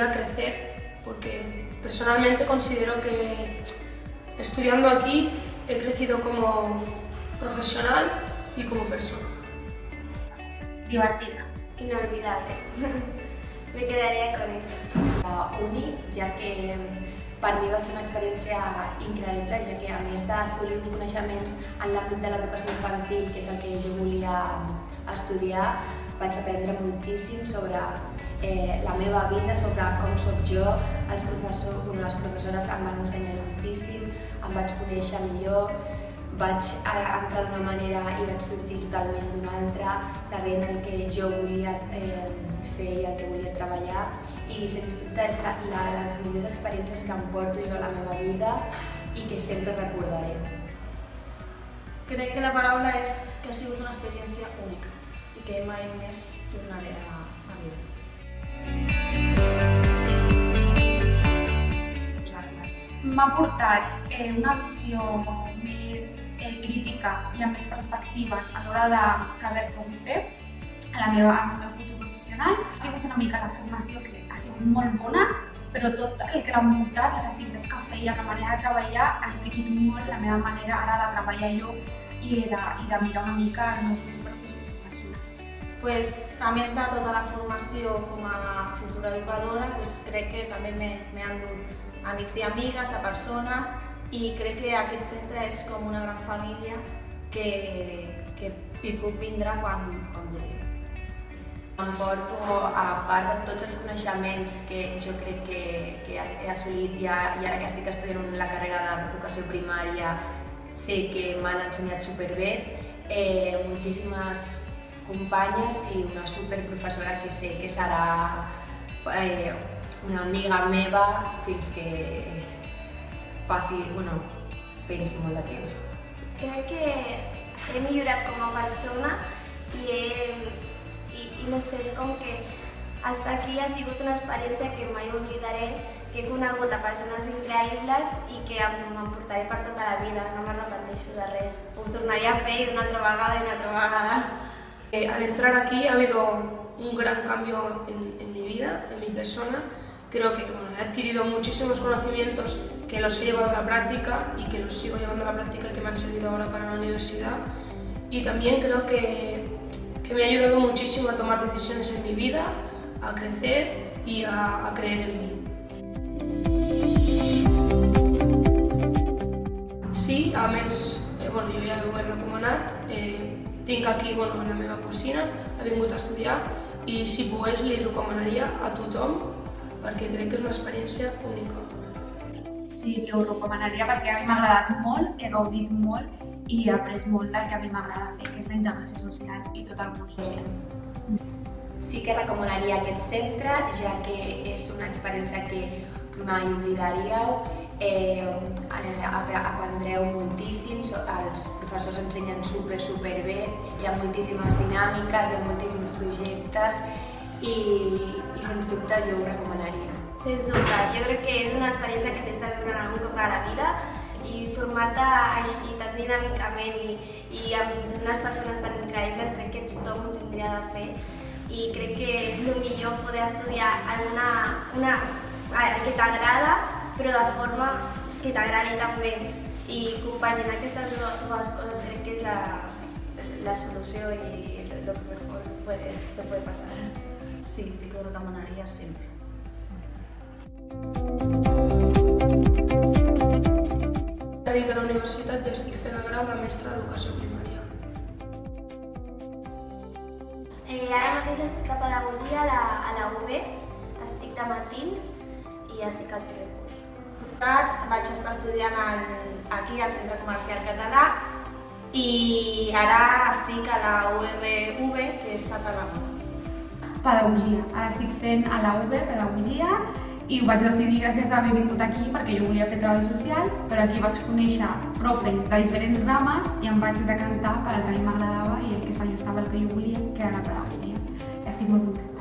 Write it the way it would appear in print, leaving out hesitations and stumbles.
a crecer, porque personalmente considero que estudiando aquí he crecido como profesional y como persona. Divertida. Inolvidable. Me quedaría con eso. La uni, ja que per mi va ser una experiència increïble, ja que a més d'assolir uns coneixements en l'àmbit de l'educació infantil, que és el que jo volia estudiar, vaig aprendre moltíssim sobre la meva vida, sobre com soc jo. Les professores em van ensenyar moltíssim, em vaig conèixer millor, vaig entrar d'una manera i vaig sortir totalment d'una altra, sabent el que jo volia fer i el que volia treballar, i sens dubte és les millors experiències que em porto jo a la meva vida i que sempre recordaré. Crec que la paraula és que ha sigut una experiència única i que mai més tornaré a viure. M'ha portat una visió més crítica i amb més perspectives a l'hora de saber el que vull fer al meu futur professional. Ha sigut una mica la formació que ha sigut molt bona, però tot el que l'ha envoltat, les activitats que feia, la manera de treballar, ha enriquit molt la meva manera ara de treballar jo i de mirar una mica el meu futur professional. A més de tota la formació com a futura educadora, crec que també m'he endut amics i amigues, a persones, i crec que aquest centre és com una gran família que hi puc vindre quan vulgui. Em porto, a part de tots els coneixements que jo crec que he assolit i ara que estic estudiant la carrera d'educació primària sé que m'han ensenyat superbé, moltíssimes companyes i una superprofessora que sé que serà una amiga meva fins que passi fins molt de temps. Crec que he millorat com a persona i no sé, és com que estar aquí ha sigut una experiència que mai oblidaré, que he conegut a persones increïbles i que m'emportaré per tota la vida, no m'arrepenteixo de res. Ho tornaria a fer una altra vegada y una altra vegada. Al entrar aquí ha habido un gran cambio en mi vida, en mi persona. Creo que he adquirido muchísimos conocimientos que los he llevado a la práctica y que los sigo llevando a la práctica y que me han servido ahora para la universidad. Y también creo que me ha ayudado muchísimo a tomar decisiones en mi vida, a crecer y a creer en mí. Sí, a més, jo ja ho he recomanat, tinc aquí la meva cosina, ha vingut a estudiar i si pogués li recomanaria a tothom perquè crec que és una experiència única. Sí, que ho recomanaria perquè a mi m'ha agradat molt, he gaudit molt i he après molt del que a mi m'agrada fer, que és la integració social i tot el món social. Sí que recomanaria aquest centre, ja que és una experiència que mai oblidaríeu, aprendreu moltíssim, els professors ensenyen superbé, hi ha moltíssimes dinàmiques, hi ha moltíssims projectes i sens dubte jo ho recomanaria. Sens dubte, jo crec que és una experiència que tens de viure en algun cop a la vida i formar-te així tan dinàmicament i amb unes persones tan increïbles crec que tothom ho tindria de fer i crec que és el millor poder estudiar el que t'agrada però de forma que t'agradi també i compaginar aquestes dues coses crec que és la solució i el mejor que puede pasar. Sí, sí que ho recomanaria sempre. He dit a la universitat i estic fent el grau de mestre d'educació primària. Ara mateix estic a pedagogia a la UB, estic de matins i estic al primer curs. Vaig estar estudiant aquí al Centre Comercial Català i ara estic a la URV, que és a Tarragona. Pedagogia. Ara estic fent a la UB pedagogia i ho vaig decidir gràcies a haver vingut aquí perquè jo volia fer treball social, però aquí vaig conèixer profes de diferents rames i em vaig decantar per el que a mi m'agradava i el que s'ajustava al que jo volia, que era la pedagogia. Estic molt contenta.